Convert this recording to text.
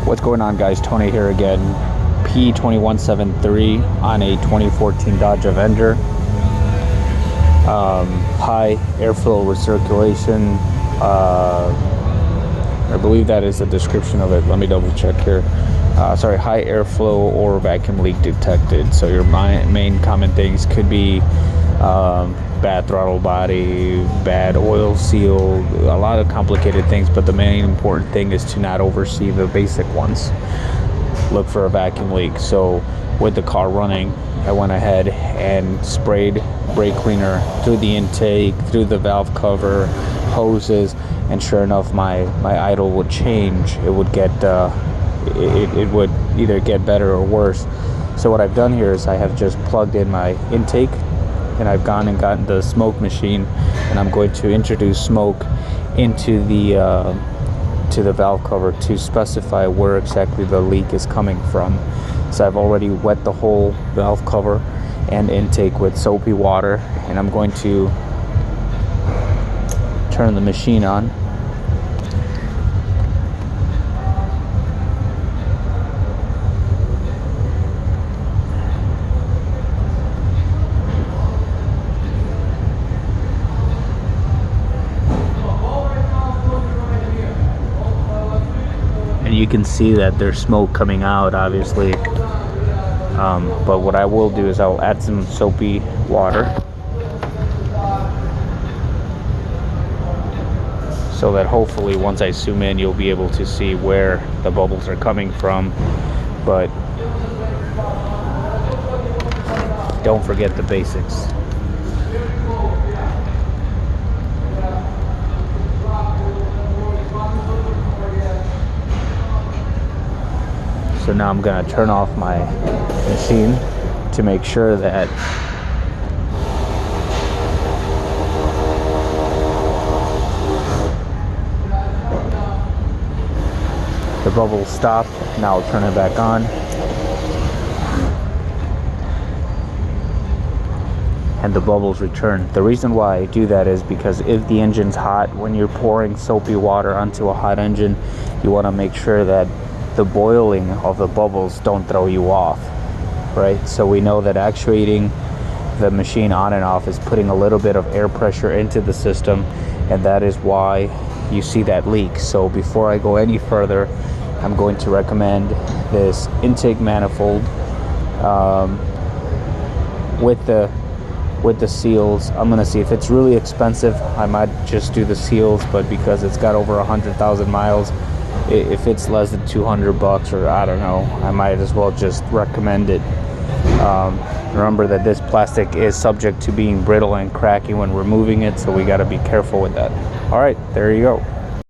What's going on, guys? Tony here again. P2173 on a 2014 Dodge Avenger. High airflow recirculation. I believe that is the description of it. Let me double check here. High airflow or vacuum leak detected. So your main common things could be bad throttle body, bad oil seal, a lot of complicated things, but the main important thing is to not oversee the basic ones. Look for a vacuum leak. So with the car running, I went ahead and sprayed brake cleaner through the intake, through the valve cover, hoses, and sure enough, my idle would change. It would get it would either get better or worse. So what I've done here is I have just plugged in my intake, and I've gone and gotten the smoke machine, and I'm going to introduce smoke into the to the valve cover to specify where exactly the leak is coming from. So I've already wet the whole valve cover and intake with soapy water, and I'm going to turn the machine on. And you can see that there's smoke coming out, obviously. But what I will do is I'll add some soapy water so that hopefully once I zoom in, you'll be able to see where the bubbles are coming from. But don't forget the basics. So now I'm gonna turn off my machine to make sure that the bubbles stop. Now I'll turn it back on. And the bubbles return. The reason why I do that is because if the engine's hot, when you're pouring soapy water onto a hot engine, you wanna make sure that the boiling of the bubbles don't throw you off, right? So we know that actuating the machine on and off is putting a little bit of air pressure into the system, and that is why you see that leak. So before I go any further, I'm going to recommend this intake manifold with the seals. I'm gonna see if it's really expensive, I might just do the seals, but because it's got over 100,000 miles, if it's less than 200 bucks, or I don't know, I might as well just recommend it. Remember that this plastic is subject to being brittle and cracking when removing it, so we got to be careful with that. All right, there you go.